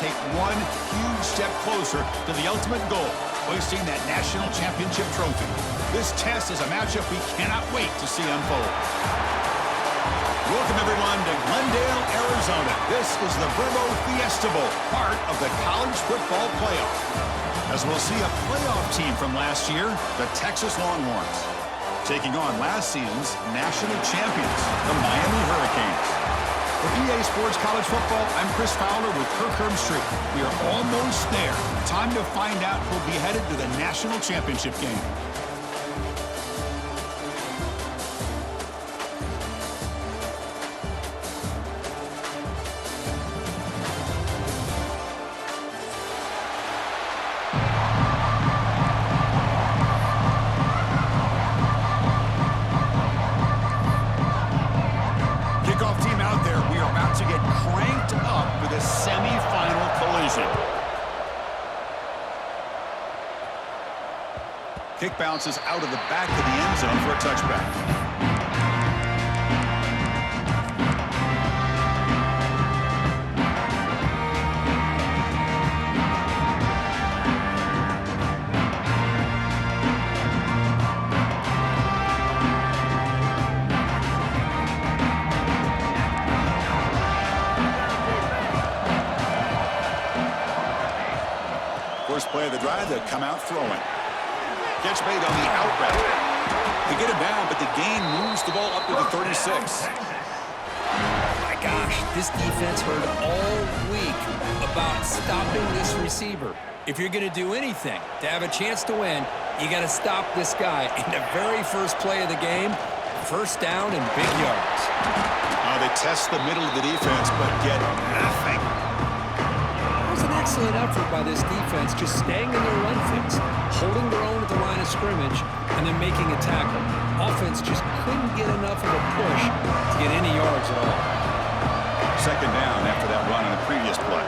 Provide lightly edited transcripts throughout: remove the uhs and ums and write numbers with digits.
take one huge step closer to the ultimate goal, hoisting that national championship trophy. This test is a matchup we cannot wait to see unfold. Welcome, everyone, to Glendale, Arizona. This is the Verbo Fiesta Bowl, part of the college football playoff. As we'll see a playoff team from last year, the Texas Longhorns, taking on last season's national champions, the Miami Hurricanes. For EA Sports College Football, I'm Chris Fowler with Kirk Herbstreit. We are almost there. Time to find out who'll be headed to the national championship game. Kick bounces out of the back of the end zone for a touchback. First play of the drive, they come out throwing. Catch made on the out route. They get him down, but the gain moves the ball up to the 36. My gosh, this defense heard all week about stopping this receiver. If you're going to do anything to have a chance to win, you got to stop this guy. In the very first play of the game, first down and big yards. They test the middle of the defense, but get nothing. Excellent effort by this defense, just staying in their run fix, holding their own at the line of scrimmage, and then making a tackle. Offense just couldn't get enough of a push to get any yards at all. Second down after that run on the previous play.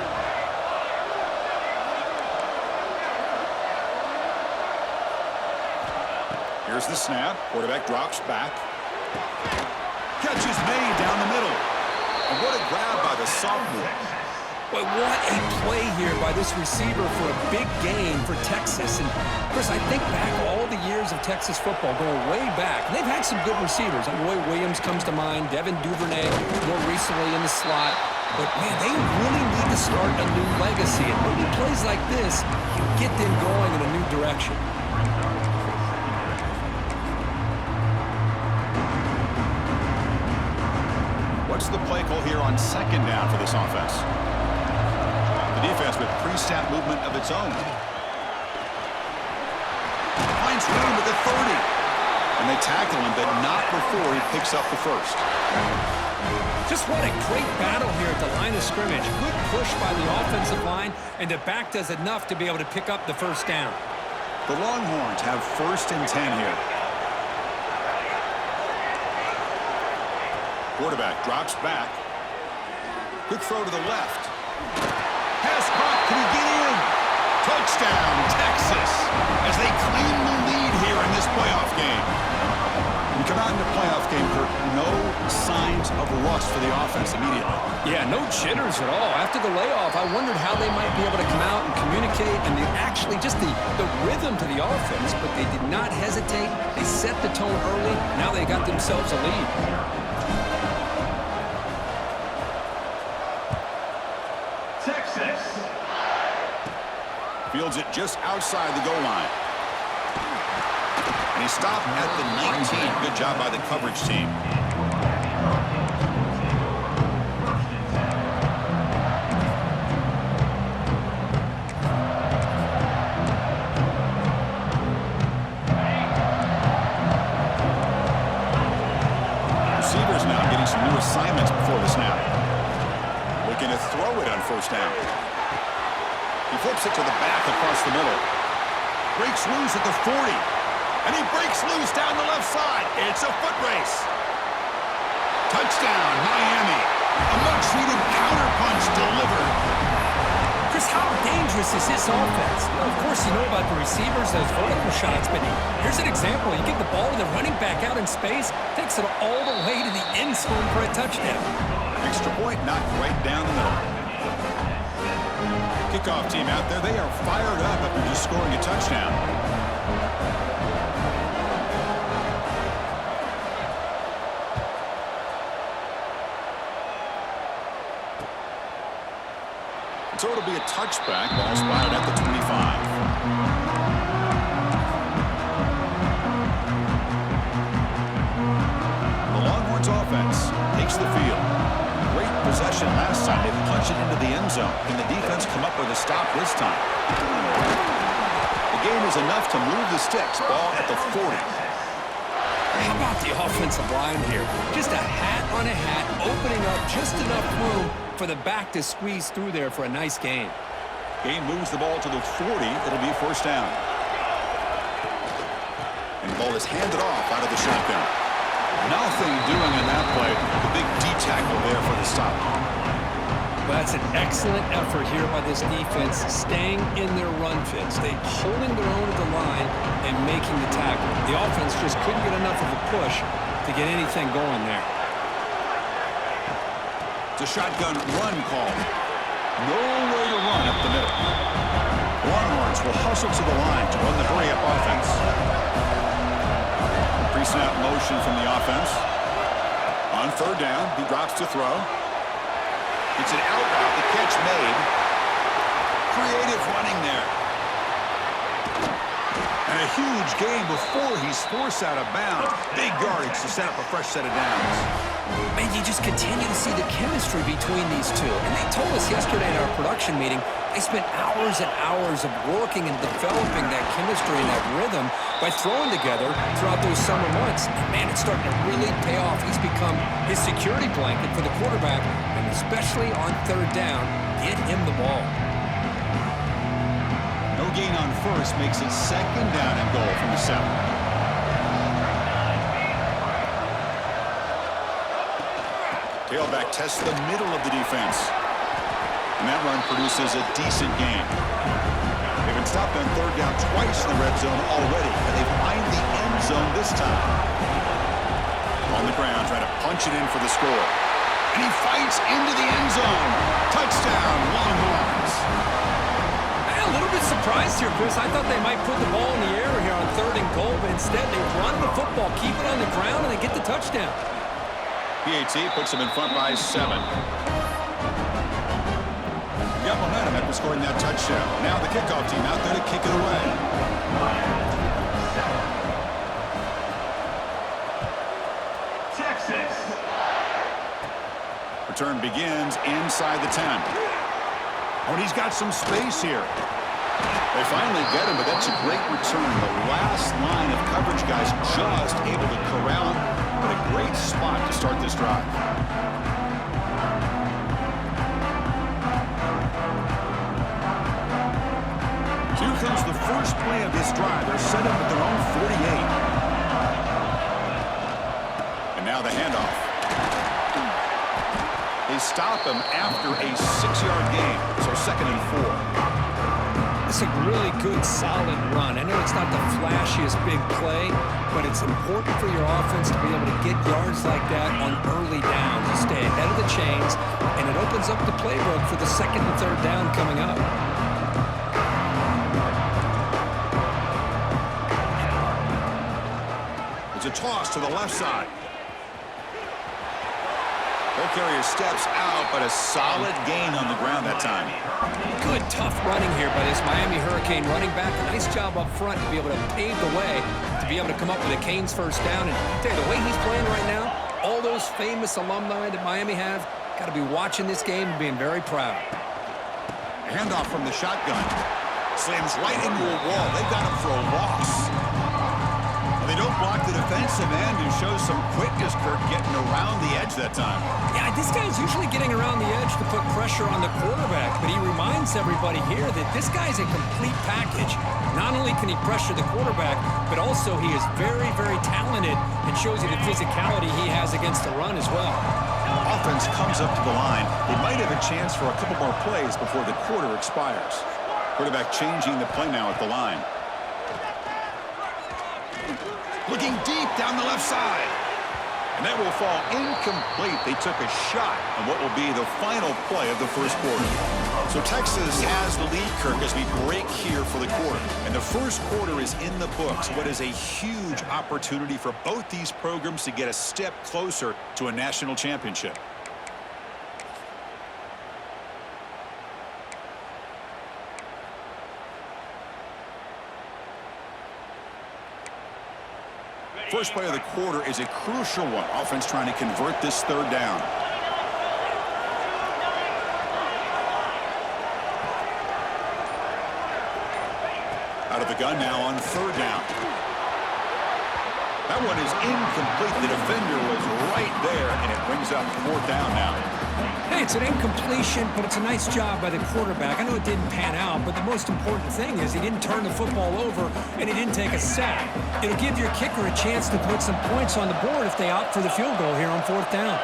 Here's the snap. Quarterback drops back. Catch is made down the middle. And what a grab by the sophomore. But what a play here by this receiver for a big gain for Texas. And, Chris, I think back all the years of Texas football, going way back. And they've had some good receivers. Roy Williams comes to mind, Devin Duvernay more recently in the slot. But, man, they really need to start a new legacy. And maybe plays like this can get them going in a new direction. What's the play call here on second down for this offense? Defense with pre-snap movement of its own. Finds room at the 30. And they tackle him, but not before he picks up the first. Just what a great battle here at the line of scrimmage. Good push by the offensive line, and the back does enough to be able to pick up the first down. The Longhorns have 1st and 10 here. Quarterback drops back. Quick throw to the left. Pass caught. Can he get in? Touchdown, Texas, as they claim the lead here in this playoff game. We come out in the playoff game, Kirk, no signs of rust for the offense immediately. Yeah, no jitters at all. After the layoff, I wondered how they might be able to come out and communicate and actually just the rhythm to the offense, but they did not hesitate. They set the tone early. Now they got themselves a lead. Fields it just outside the goal line. And he stopped at the 19. Good job by the coverage team. Receivers now getting some new assignments before the snap. Looking to throw it on first down. He flips it to the back across the middle. Breaks loose at the 40. And he breaks loose down the left side. It's a foot race. Touchdown, Miami. A much-needed counterpunch delivered. Chris, how dangerous is this offense? Well, of course, you know about the receivers, those vertical shots, but here's an example. You get the ball to the running back out in space, takes it all the way to the end zone for a touchdown. Extra point knocked right down the middle. Kickoff team out there, they are fired up after just scoring a touchdown. So it'll be a touchback. Ball spotted at the 25. The Longhorns offense takes the field. Great possession last time. They punch it into the end zone. Can the defense come up with a stop this time? The gain is enough to move the sticks. Ball at the 40. How about the offensive line here? Just a hat on a hat, opening up just enough room for the back to squeeze through there for a nice gain. Gain moves the ball to the 40. It'll be first down. And the ball is handed off out of the shotgun. Nothing doing in that play. The big D tackle there for the stop. But that's an excellent effort here by this defense, staying in their run fits. They holding their own at the line and making the tackle. The offense just couldn't get enough of a push to get anything going there. It's a shotgun run call. Nowhere to run up the middle. Longhorns will hustle to the line to run the hurry-up offense. Pre-snap motion from the offense. On third down, he drops to throw. It's an out route. The catch made. Creative running there. And a huge gain before he's forced out of bounds. Big yardage to set up a fresh set of downs. Man, you just continue to see the chemistry between these two. And they told us yesterday in our production meeting, they spent hours and hours of working and developing that chemistry and that rhythm by throwing together throughout those summer months. And man, it's starting to really pay off. He's become his security blanket for the quarterback, and especially on third down, get him the ball. No gain on first makes it second down and goal from the 7. Tailback tests the middle of the defense. And that run produces a decent gain. They've been stopped on third down twice in the red zone already, and they find the end zone this time. On the ground, trying to punch it in for the score. And he fights into the end zone. Touchdown, Longhorns. A little bit surprised here, Chris. I thought they might put the ball in the air here on third and goal, but instead they run the football, keep it on the ground, and they get the touchdown. PAT puts them in front by 7. Got momentum after scoring that touchdown. Now the kickoff team out there to kick it away. Texas. Return begins inside the 10. Oh, and he's got some space here. They finally get him, but that's a great return. The last line of coverage guys just able to corral him. But a great spot to start this drive. Here comes the first play of this drive. They're set up at their own 48. And now the handoff. They stop him after a 6-yard gain, so second and 4. It's a really good, solid run. I know it's not the flashiest big play, but it's important for your offense to be able to get yards like that on early downs. You stay ahead of the chains, and it opens up the playbook for the second and third down coming up. It's a toss to the left side. Ball carrier steps out, but a solid gain on the ground that time. Good, tough running here by this Miami Hurricane running back. A nice job up front to be able to pave the way, to be able to come up with a Canes first down. And tell you, the way he's playing right now, all those famous alumni that Miami have, got to be watching this game and being very proud. Handoff from the shotgun. Slams right into a wall. They got him for a loss. And they don't block the defensive end, who shows some quickness, Kirk, getting around the edge that time. Yeah, this guy's usually getting around the edge to put pressure on the quarterback, but he reminds everybody here that this guy's a complete package. Not only can he pressure the quarterback, but also he is very, very talented and shows you the physicality he has against the run as well. Offense comes up to the line. They might have a chance for a couple more plays before the quarter expires. Quarterback changing the play now at the line. Looking deep down the left side. And that will fall incomplete. They took a shot on what will be the final play of the first quarter. So Texas has the lead, Kirk, as we break here for the quarter. And the first quarter is in the books. What is a huge opportunity for both these programs to get a step closer to a national championship. First play of the quarter is a crucial one. Offense trying to convert this third down. Out of the gun now on third down. That one is incomplete. The defender was right there, and it brings up fourth down now. Hey, it's an incompletion, but it's a nice job by the quarterback. I know it didn't pan out, but the most important thing is he didn't turn the football over, and he didn't take a sack. It'll give your kicker a chance to put some points on the board if they opt for the field goal here on fourth down.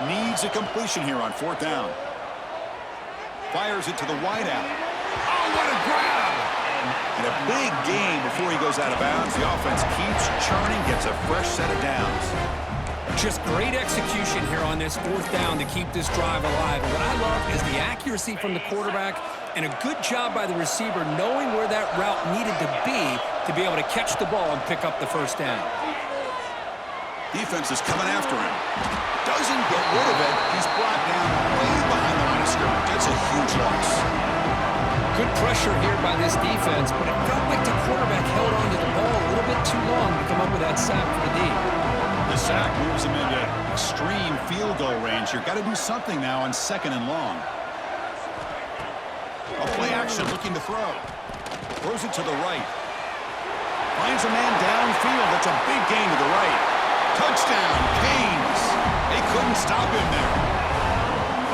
Needs a completion here on fourth down. Fires it to the wideout. Oh, what a grab! And a big gain before he goes out of bounds. The offense keeps churning, gets a fresh set of downs. Just great execution here on this fourth down to keep this drive alive. And what I love is the accuracy from the quarterback and a good job by the receiver knowing where that route needed to be able to catch the ball and pick up the first down. Defense is coming after him. Doesn't get rid of it. He's brought down way behind the line of scrimmage. It's a huge loss. Good pressure here by this defense, but it felt like the quarterback held onto the ball a little bit too long to come up with that sack for the D. The sack moves him into extreme field goal range. You've got to do something now on second and long. A play action looking to throw. Throws it to the right. Finds a man downfield. That's a big gain to the right. Touchdown, Canes. They couldn't stop him there.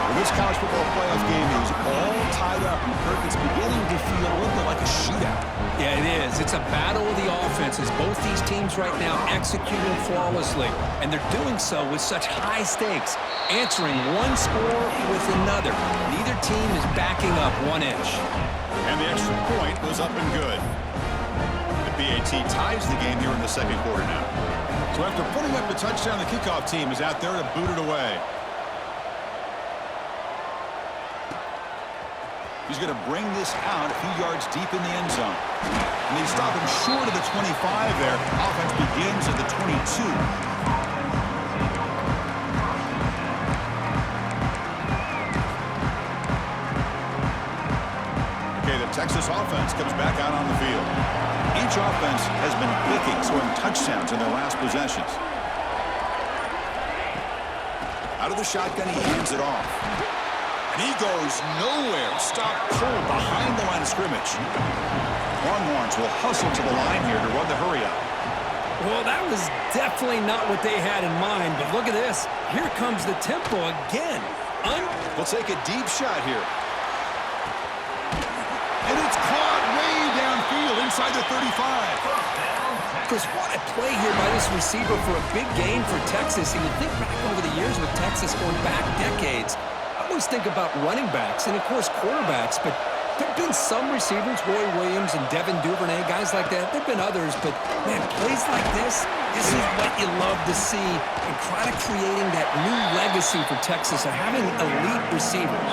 Well, this college football playoff game is all tied up, and Kirk, it's beginning to feel a little bit like a shootout. Yeah, it is. It's a battle of the offenses. Both these teams right now executing flawlessly, and they're doing so with such high stakes, answering one score with another. Neither team is backing up 1 inch. And the extra point was up and good. The BAT ties the game here in the second quarter now. So after putting up the touchdown, the kickoff team is out there to boot it away. He's going to bring this out a few yards deep in the end zone. And they stop him short of the 25 there. Offense begins at the 22. Okay, the Texas offense comes back out on the field. Each offense has been clicking, scoring touchdowns in their last possessions. Out of the shotgun, he hands it off. And he goes nowhere. Stop cold behind the line of scrimmage. Longhorns will hustle to the line here to run the hurry-up. Well, that was definitely not what they had in mind, but look at this. Here comes the tempo again. We'll take a deep shot here. And it's caught way downfield inside the 35. Chris, what a play here by this receiver for a big gain for Texas. And you think back over the years with Texas going back decades, I always think about running backs and, of course, quarterbacks. But there have been some receivers, Roy Williams and Devin Duvernay, guys like that. There have been others. But, man, plays like this is what you love to see. And kind of creating that new legacy for Texas of having elite receivers.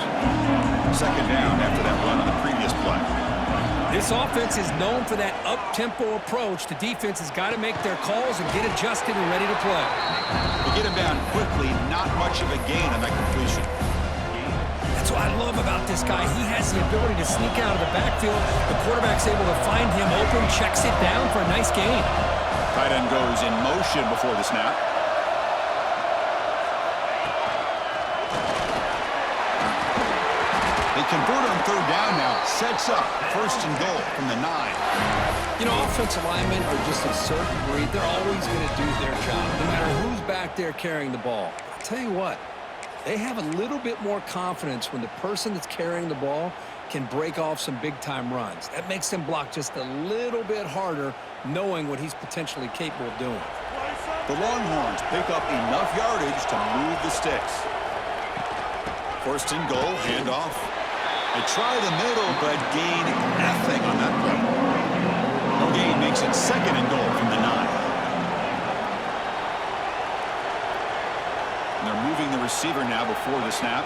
Second down after that run on the previous play. This offense is known for that up-tempo approach. The defense has got to make their calls and get adjusted and ready to play. They get him down quickly, not much of a gain on that completion. That's what I love about this guy. He has the ability to sneak out of the backfield. The quarterback's able to find him open, checks it down for a nice gain. Tight end goes in motion before the snap. They convert on third down now. Sets up first and goal from the 9. You know, offensive linemen are just a certain breed. They're always going to do their job, no matter who's back there carrying the ball. I'll tell you what, they have a little bit more confidence when the person that's carrying the ball can break off some big-time runs. That makes them block just a little bit harder, knowing what he's potentially capable of doing. The Longhorns pick up enough yardage to move the sticks. First and goal, handoff. They try the middle, but gain nothing on that play. No gain makes it second and goal from the 9. And they're moving the receiver now before the snap.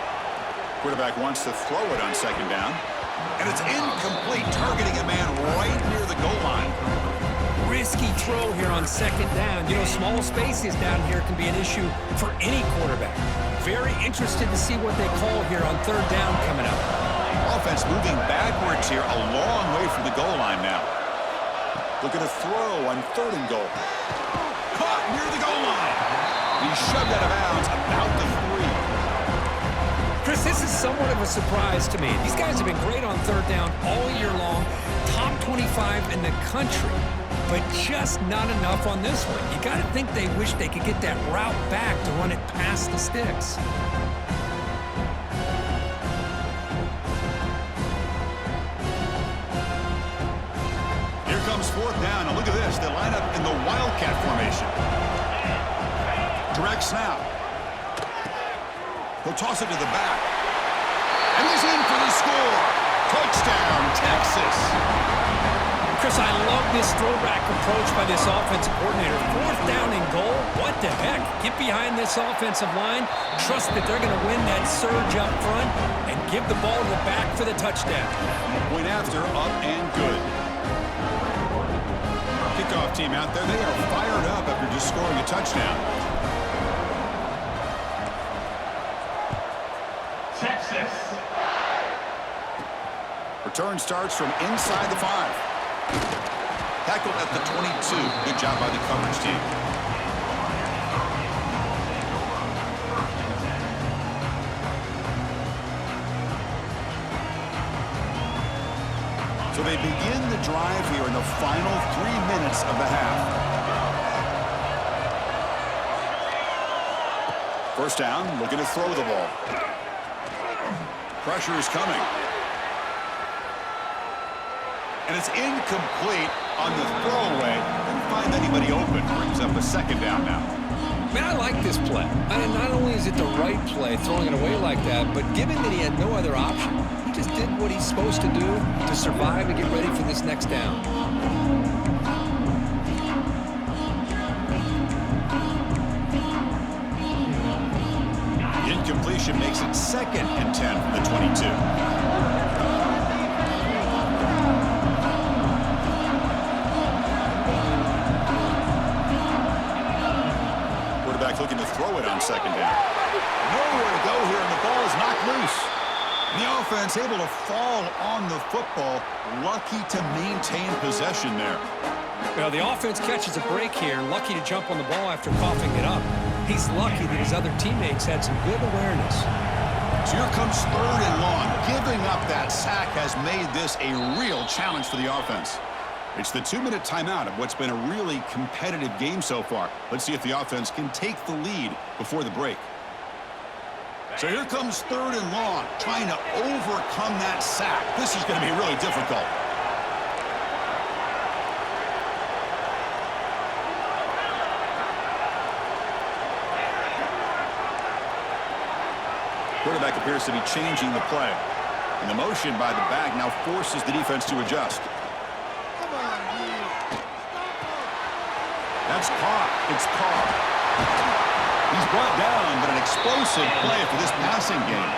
Quarterback wants to throw it on second down. And it's incomplete, targeting a man right near the goal line. Risky throw here on second down. You know, small spaces down here can be an issue for any quarterback. Very interested to see what they call here on third down coming up. Offense moving backwards here, a long way from the goal line now. Looking to throw on third and goal. Caught near the goal line. He shoved out of bounds about the 3. Chris, this is somewhat of a surprise to me. These guys have been great on third down all year long. Top 25 in the country, but just not enough on this one. You got to think they wish they could get that route back to run it past the sticks. Here comes fourth down, and look at this. They line up in the Wildcat formation. Direct snap. He'll toss it to the back. And he's in for the score. Touchdown, Texas. Chris, I love this throwback approach by this offensive coordinator. Fourth down and goal, what the heck? Get behind this offensive line, trust that they're going to win that surge up front, and give the ball to the back for the touchdown. Point after, up and good. Kickoff team out there, they are fired up after just scoring a touchdown. Texas. Return starts from inside the 5. Tackled at the 22. Good job by the coverage team. So they begin the drive here in the final 3 minutes of the half. First down, looking to throw the ball. Pressure is coming. And it's incomplete on the throwaway. Didn't find anybody open. Brings up a second down now. Man, I like this play. And not only is it the right play, throwing it away like that, but given that he had no other option, he just did what he's supposed to do to survive and get ready for this next down. The incompletion makes it second and 10 from the 22. Looking to throw it on second down. Nowhere to go here, and the ball is knocked loose. And the offense able to fall on the football, lucky to maintain possession there. Well, the offense catches a break here, lucky to jump on the ball after coughing it up. He's lucky that his other teammates had some good awareness. So here comes third and long. Giving up that sack has made this a real challenge for the offense. It's the 2-minute timeout of what's been a really competitive game so far. Let's see if the offense can take the lead before the break. So here comes third and long, trying to overcome that sack. This is going to be really difficult. Quarterback appears to be changing the play. And the motion by the back now forces the defense to adjust. That's caught. It's caught. He's brought down, but an explosive play for this passing game.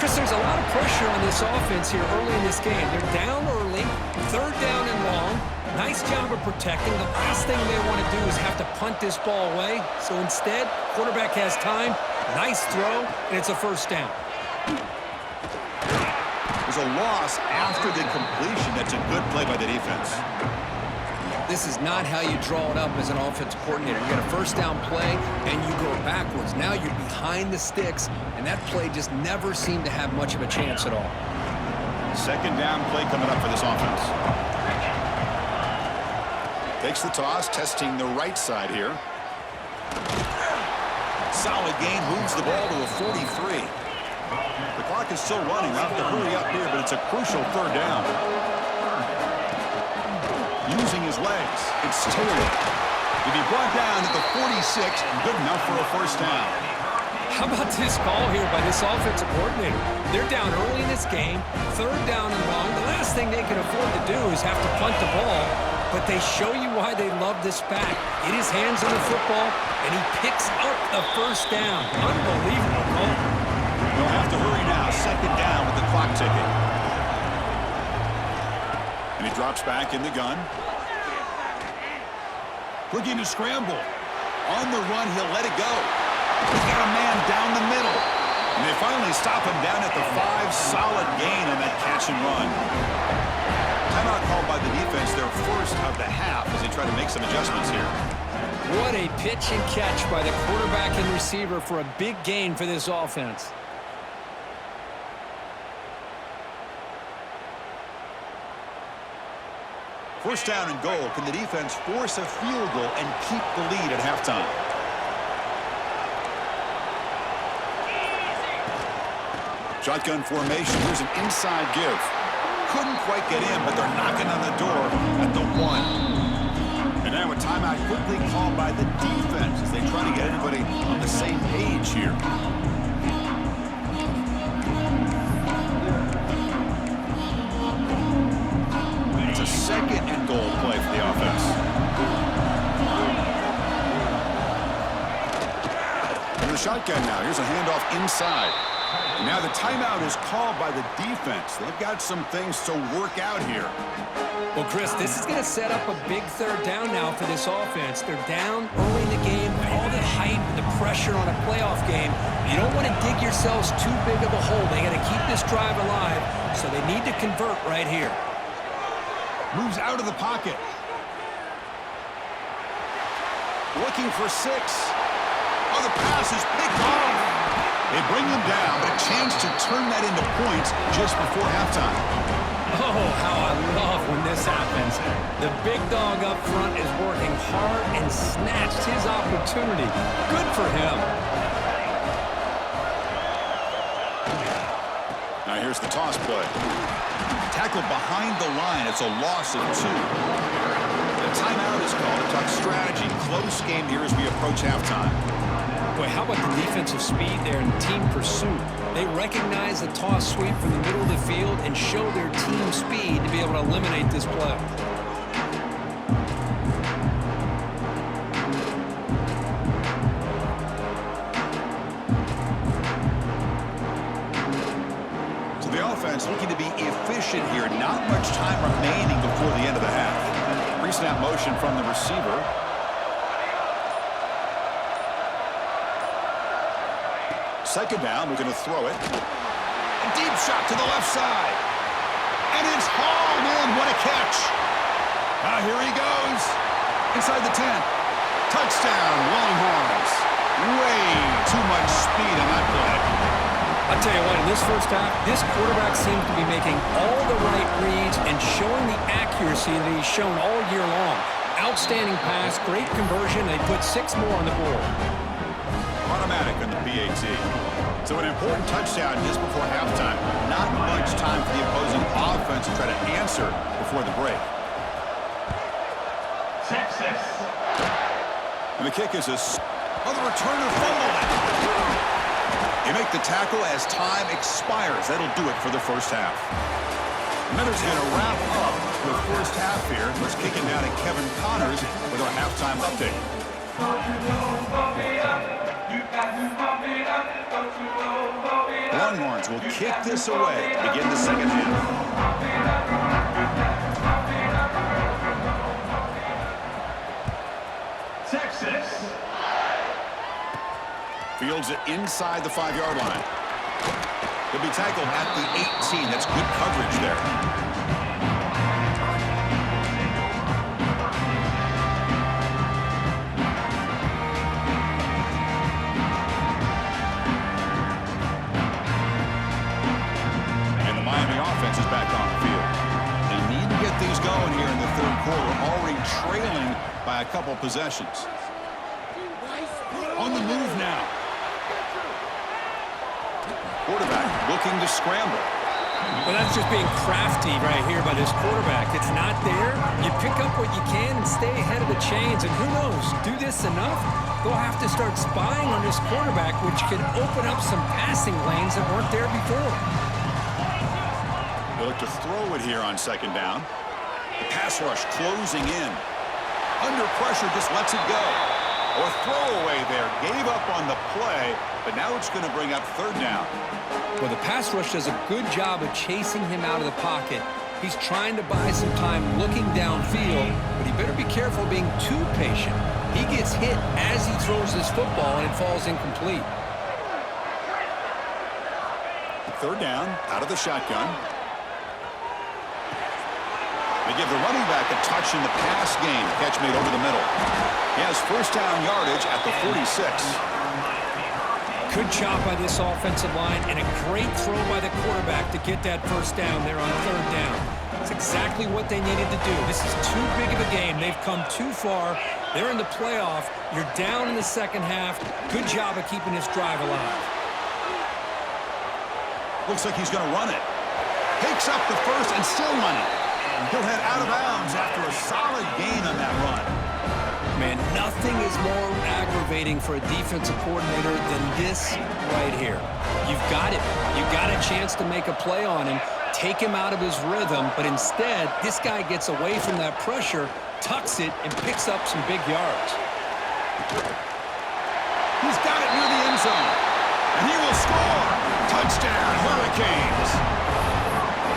Chris, there's a lot of pressure on this offense here early in this game. They're down early, third down and long. Nice job of protecting. The last thing they want to do is have to punt this ball away. So instead, quarterback has time. Nice throw, and it's a first down. There's a loss after the completion. That's a good play by the defense. This is not how you draw it up as an offensive coordinator. You got a first down play, and you go backwards. Now you're behind the sticks, and that play just never seemed to have much of a chance at all. Second down play coming up for this offense. Takes the toss, testing the right side here. Solid gain, moves the ball to a 43. The clock is still running. We'll have to hurry up here, but it's a crucial third down. Using his legs, it's Taylor. To be brought down at the 46, good enough for a first down. How about this call here by this offensive coordinator? They're down early in this game, third down and long. The last thing they can afford to do is have to punt the ball, but they show you why they love this back. Get his hands on the football, and he picks up the first down. Unbelievable call. They'll have to hurry now. Second down with the clock ticking. And he drops back in the gun. Looking to scramble. On the run, he'll let it go. He's got a man down the middle. And they finally stop him down at the 5. Solid gain on that catch and run. Timeout called by the defense, their first of the half, as they try to make some adjustments here. What a pitch and catch by the quarterback and receiver for a big gain for this offense. First down and goal. Can the defense force a field goal and keep the lead at halftime? Shotgun formation. Here's an inside give. Couldn't quite get in, but they're knocking on the door at the 1. And now a timeout quickly called by the defense as they try to get everybody on the same page here. It's a second and goal play for the offense. And the shotgun now. Here's a handoff inside. And now the timeout is called by the defense. They've got some things to work out here. Well, Chris, this is going to set up a big third down now for this offense. They're down early in the game. All the hype and the pressure on a playoff game. You don't want to dig yourselves too big of a hole. They got to keep this drive alive, so they need to convert right here. Moves out of the pocket. Looking for 6. Oh, the pass is picked off. They bring him down, but a chance to turn that into points just before halftime. Oh, how I love when this happens. The big dog up front is working hard and snatched his opportunity. Good for him. Now here's the toss play. Tackled behind the line. It's a loss of 2. The timeout is called to talk strategy. Close game here as we approach halftime. Boy, how about the defensive speed there and team pursuit? They recognize the toss sweep from the middle of the field and show their team speed to be able to eliminate this play. So the offense looking to be efficient here. Not much time remaining before the end of the half. Pre-snap motion from the receiver. Second down, we're going to throw it. A deep shot to the left side. And it's hauled in. What a catch. Here he goes. Inside the 10. Touchdown, Longhorns. Way too much speed on that play. I'll tell you what, in this first half, this quarterback seems to be making all the right reads and showing the accuracy that he's shown all year long. Outstanding pass, great conversion. They put 6 more on the board. Automatic on the PAT. So an important touchdown just before halftime. Not much time for the opposing offense to try to answer before the break. Texas. And the kick is the returner fumbled it. They make the tackle as time expires. That'll do it for the first half. Miller's going to wrap up the first half here. Let's kick it down to Kevin Connors with our halftime update. Longhorns will kick this away to begin the second half. Texas. Fields it inside the 5-yard line. He'll be tackled at the 18. That's good coverage there. Offense is back on the field. They need to get these going here in the third quarter, already trailing by a couple possessions. On the move now. Quarterback looking to scramble. Well, that's just being crafty right here by this quarterback. It's not there. You pick up what you can and stay ahead of the chains. And who knows, do this enough, they'll have to start spying on this quarterback, which could open up some passing lanes that weren't there before. They look to throw it here on second down. The pass rush closing in. Under pressure, just lets it go. Or throwaway there. Gave up on the play, but now it's going to bring up third down. Well, the pass rush does a good job of chasing him out of the pocket. He's trying to buy some time looking downfield, but he better be careful being too patient. He gets hit as he throws this football, and it falls incomplete. Third down, out of the shotgun. They give the running back a touch in the pass game. Catch made over the middle. He has first down yardage at the 46. Good job by this offensive line, and a great throw by the quarterback to get that first down there on third down. That's exactly what they needed to do. This is too big of a game. They've come too far. They're in the playoff. You're down in the second half. Good job of keeping this drive alive. Looks like he's going to run it. Takes up the first and still running. He'll head out of bounds after a solid gain on that run. Man, nothing is more aggravating for a defensive coordinator than this right here. You've got it. You've got a chance to make a play on him, take him out of his rhythm, but instead, this guy gets away from that pressure, tucks it, and picks up some big yards. He's got it near the end zone, and he will score. Touchdown, Hurricanes.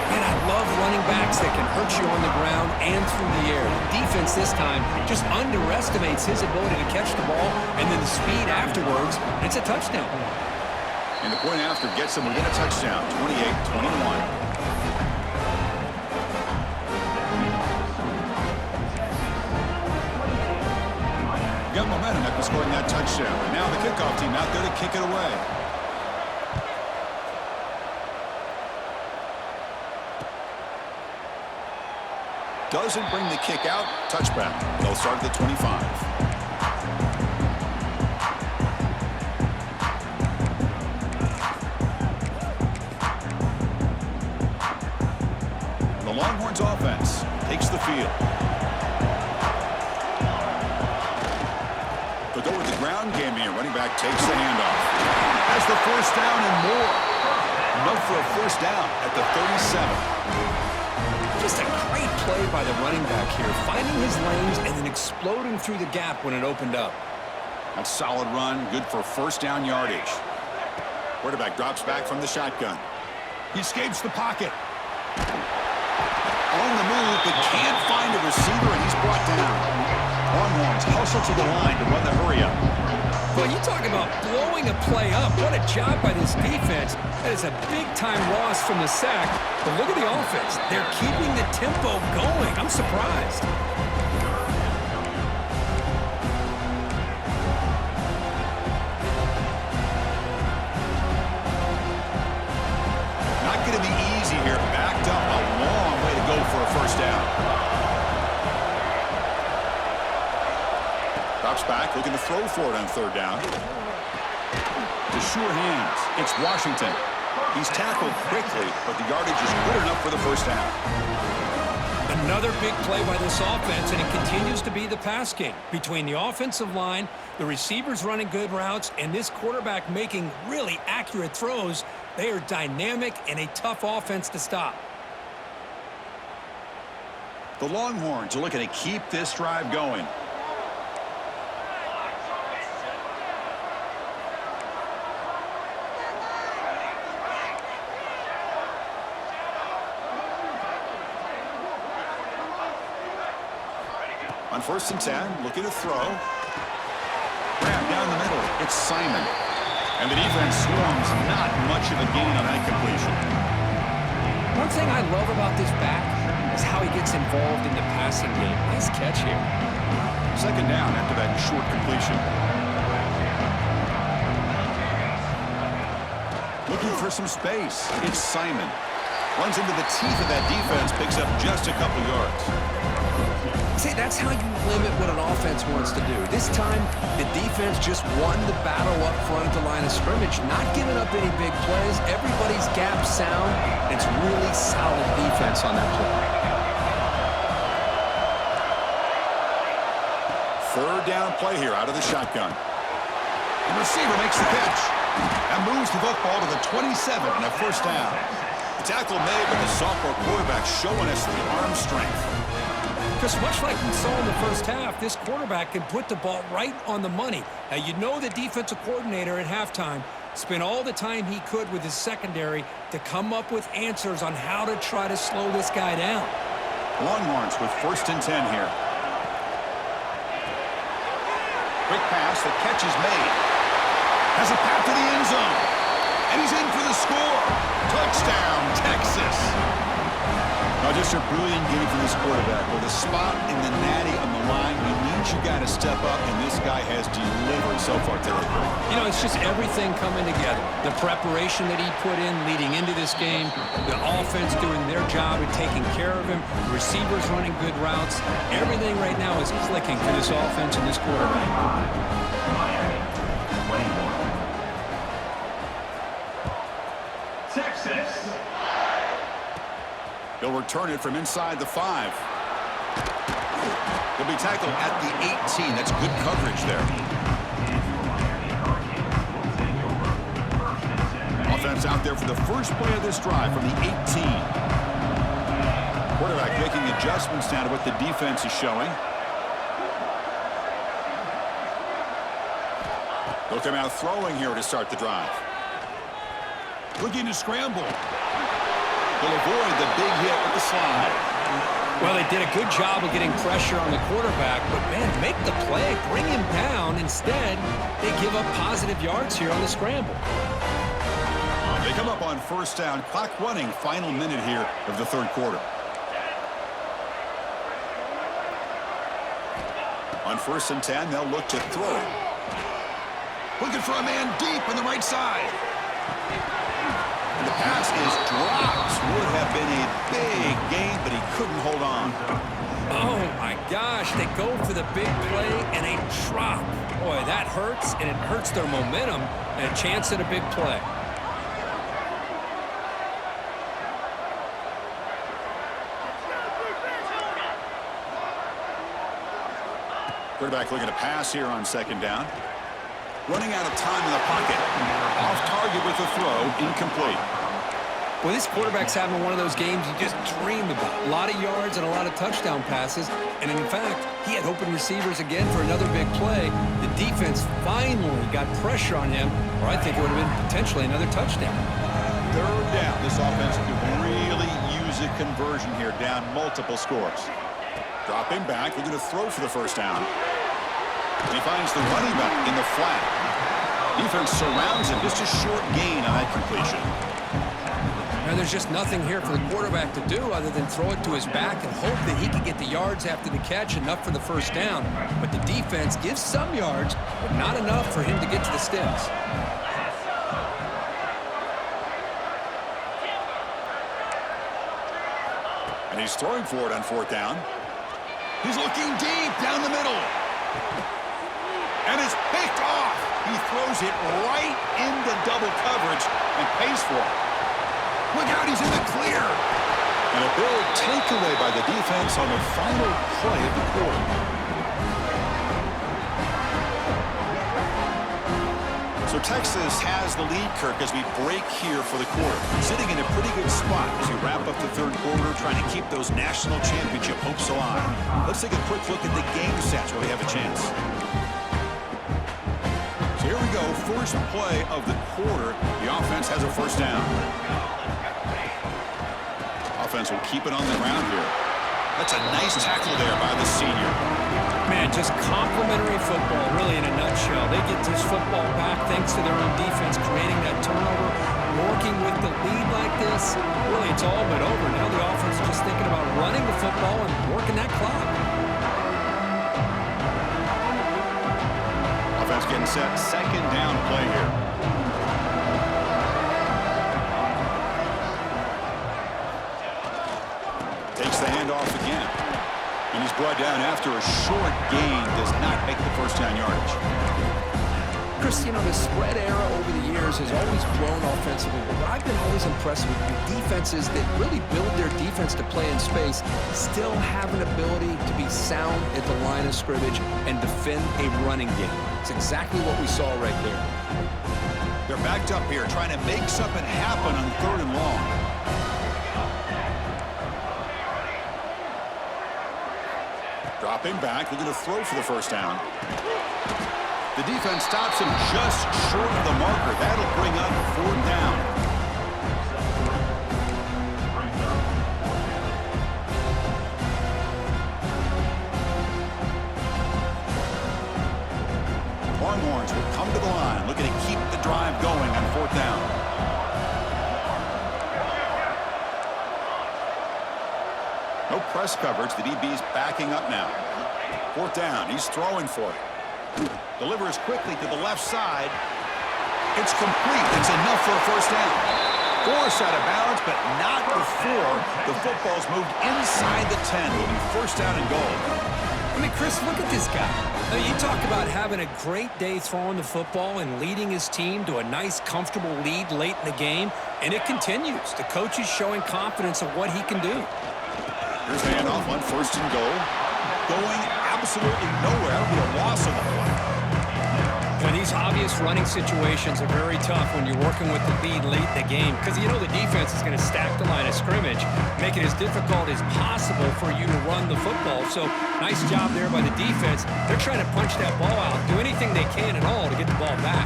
Man, I love running backs that can hurt you on the ground and through the air. The defense this time just underestimates his ability to catch the ball, and then the speed afterwards, it's a touchdown. And the point after gets him within a touchdown, 28-21. Got momentum after scoring that touchdown. Now the kickoff team out there to kick it away. Doesn't bring the kick out. Touchback. They'll start at the 25. The Longhorns offense takes the field. They'll go with the ground game here. Running back takes the handoff. Has the first down and more. Enough for a first down at the 37. Just a great play by the running back here, finding his lanes and then exploding through the gap when it opened up. That's a solid run, good for first down yardage. Quarterback drops back from the shotgun. He escapes the pocket. On the move, but can't find a receiver, and he's brought down. Longhorns hustle to the line to run the hurry-up. Well, you talk about blowing a play up. What a job by this defense. That is a big-time loss from the sack. But look at the offense. They're keeping the tempo going. I'm surprised. Not going to be easy here. Backed up a long way to go for a first down. Drops back, looking to throw for it on third down. To sure hands. It's Washington. He's tackled quickly, but the yardage is good enough for the first down. Another big play by this offense, and it continues to be the pass game. Between the offensive line, the receivers running good routes, and this quarterback making really accurate throws, they are dynamic and a tough offense to stop. The Longhorns are looking to keep this drive going. On first and 10, looking to throw. Grab down the middle. It's Simon. And the defense swarms. Not much of a gain on that completion. One thing I love about this back is how he gets involved in the passing game. Nice catch here. Second down after that short completion. Looking for some space. It's Simon. Runs into the teeth of that defense. Picks up just a couple yards. See, that's how you limit what an offense wants to do. This time, the defense just won the battle up front at the line of scrimmage, not giving up any big plays. Everybody's gap sound. It's really solid defense on that play. Third down play here out of the shotgun. The receiver makes the catch and moves the football to the 27 and a first down. The tackle made, but the sophomore quarterback showing us the arm strength. Because much like we saw in the first half, this quarterback can put the ball right on the money. Now, you know the defensive coordinator at halftime spent all the time he could with his secondary to come up with answers on how to try to slow this guy down. Longhorns with 1st and 10 here. Quick pass, the catch is made. Has a path to the end zone. And he's in for the score. Touchdown, Texas. Now, just a brilliant game from this quarterback. With a spot in the natty on the line, he needs you guys to step up, and this guy has delivered so far today. You know, it's just everything coming together. The preparation that he put in leading into this game, the offense doing their job and taking care of him, the receivers running good routes. Everything right now is clicking for this offense and this quarterback. Texas. He'll return it from inside the 5. He'll be tackled at the 18. That's good coverage there. Offense out there for the first play of this drive from the 18. Quarterback making adjustments now to what the defense is showing. He'll come out throwing here to start the drive. Looking to scramble. He'll avoid the big hit with the slide. Well, they did a good job of getting pressure on the quarterback, but, man, make the play, bring him down. Instead, they give up positive yards here on the scramble. They come up on 1st down. Clock running, final minute here of the 3rd quarter. On 1st and 10, they'll look to throw it. Looking for a man deep on the right side. And the pass is dropped. Would have been a big gain, but he couldn't hold on. Oh, my gosh. They go for the big play and a drop. Boy, that hurts, and it hurts their momentum and a chance at a big play. Quarterback looking to pass here on 2nd down. Running out of time in the pocket. Off target with the throw, incomplete. Well, this quarterback's having one of those games you just dreamed about. A lot of yards and a lot of touchdown passes. And in fact, he had open receivers again for another big play. The defense finally got pressure on him, or I think it would have been potentially another touchdown. 3rd down. This offense could really use a conversion here, down multiple scores. Dropping back, looking to throw for the 1st down. And he finds the running back in the flat. Defense surrounds him. Just a short gain on that completion. Now, there's just nothing here for the quarterback to do other than throw it to his back and hope that he can get the yards after the catch, enough for the 1st down. But the defense gives some yards, but not enough for him to get to the sticks. And he's throwing for it on 4th down. He's looking deep down the middle. And it's picked off. He throws it right into double coverage and pays for it. Look out, he's in the clear. And a big takeaway by the defense on the final play of the quarter. So Texas has the lead, Kirk, as we break here for the quarter. Sitting in a pretty good spot as we wrap up the 3rd quarter, trying to keep those national championship hopes alive. Let's take a quick look at the game stats where we have a chance. So here we go, first play of the quarter. The offense has a 1st down. Offense will keep it on the ground here. That's a nice tackle there by the senior. Man, just complimentary football, really, in a nutshell. They get this football back thanks to their own defense, creating that turnover, working with the lead like this. Really, it's all but over. Now the offense is just thinking about running the football and working that clock. Offense getting set, 2nd down play here. Takes the handoff again. And he's brought down after a short gain. Does not make the first down yardage. Chris, you know, the spread era over the years has always grown offensively, but what I've been always impressed with defenses that really build their defense to play in space still have an ability to be sound at the line of scrimmage and defend a running game. It's exactly what we saw right there. They're backed up here, trying to make something happen on 3rd and long. Dropping back, looking to throw for the first down. The defense stops him just short of the marker. That'll bring up 4th down. Longhorns will come to the line, looking to keep the drive going on 4th down. No press coverage. The DB's backing up now. 4th down. He's throwing for it. Delivers quickly to the left side. It's complete. It's enough for a first down. Forced out of bounds, but not before the football's moved inside the 10. It'll be first down and goal. I mean, Chris, look at this guy. I mean, you talk about having a great day throwing the football and leading his team to a nice, comfortable lead late in the game, and it continues. The coach is showing confidence of what he can do. Here's the handoff on 1st and goal. Going absolutely nowhere. That'll be a loss of the play. And these obvious running situations are very tough when you're working with the lead late in the game because you know the defense is going to stack the line of scrimmage, make it as difficult as possible for you to run the football. So nice job there by the defense. They're trying to punch that ball out, do anything they can at all to get the ball back.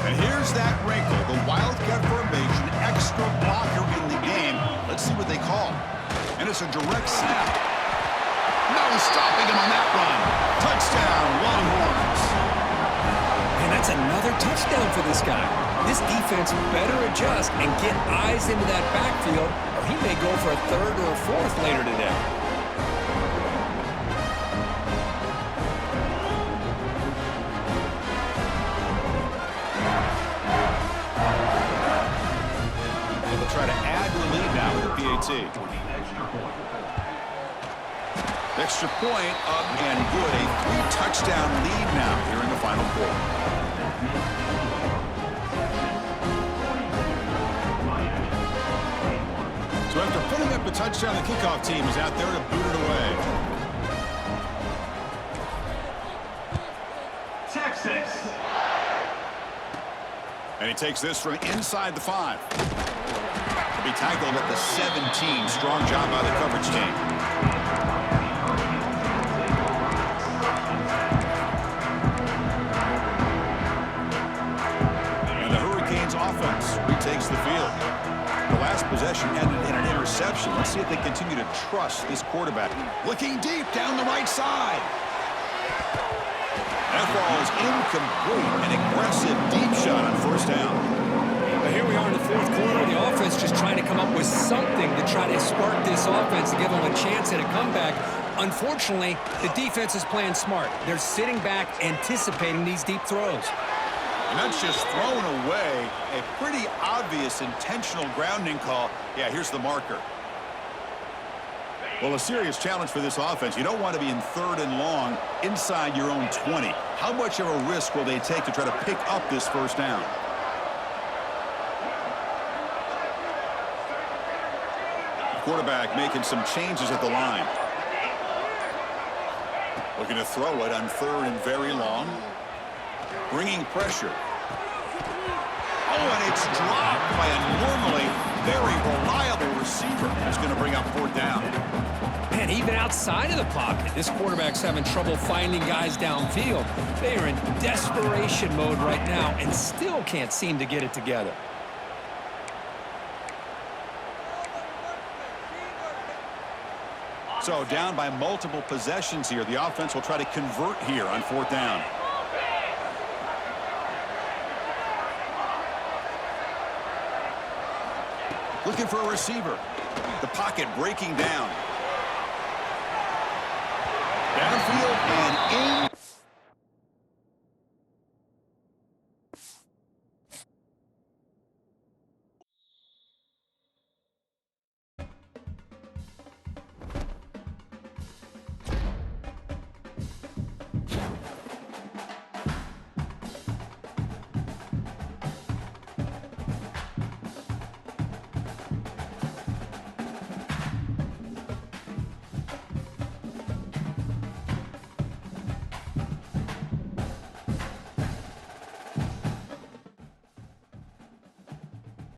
And here's that wrinkle, the Wildcat formation, extra blocker in the game. Let's see what they call. And it's a direct snap. No stopping him on that run. Touchdown, Longhorns. And that's another touchdown for this guy. This defense better adjust and get eyes into that backfield, or he may go for a 3rd or a 4th later today. They'll try to add to the lead now with the PAT. Extra point up and good. A 3-touchdown lead now here in the final quarter. So after putting up a touchdown, the kickoff team is out there to boot it away. Texas. And he takes this from inside the 5. He'll be tackled at the 17. Strong job by the coverage team. Offense retakes the field. The last possession ended in an interception. Let's see if they continue to trust this quarterback. Looking deep down the right side. That ball is incomplete. An aggressive deep shot on 1st down. But here we are in the 4th quarter. The offense just trying to come up with something to try to spark this offense to give them a chance at a comeback. Unfortunately, the defense is playing smart. They're sitting back, anticipating these deep throws. And that's just thrown away. A pretty obvious intentional grounding call. Yeah, here's the marker. Well, a serious challenge for this offense. You don't want to be in 3rd and long inside your own 20. How much of a risk will they take to try to pick up this first down? Quarterback making some changes at the line. Looking to throw it on 3rd and very long. Bringing pressure. Oh, and it's dropped by a normally very reliable receiver. That's going to bring up 4th down. Man, even outside of the pocket, this quarterback's having trouble finding guys downfield. They are in desperation mode right now and still can't seem to get it together. So down by multiple possessions here. The offense will try to convert here on 4th down. Looking for a receiver. The pocket breaking down. Downfield and in.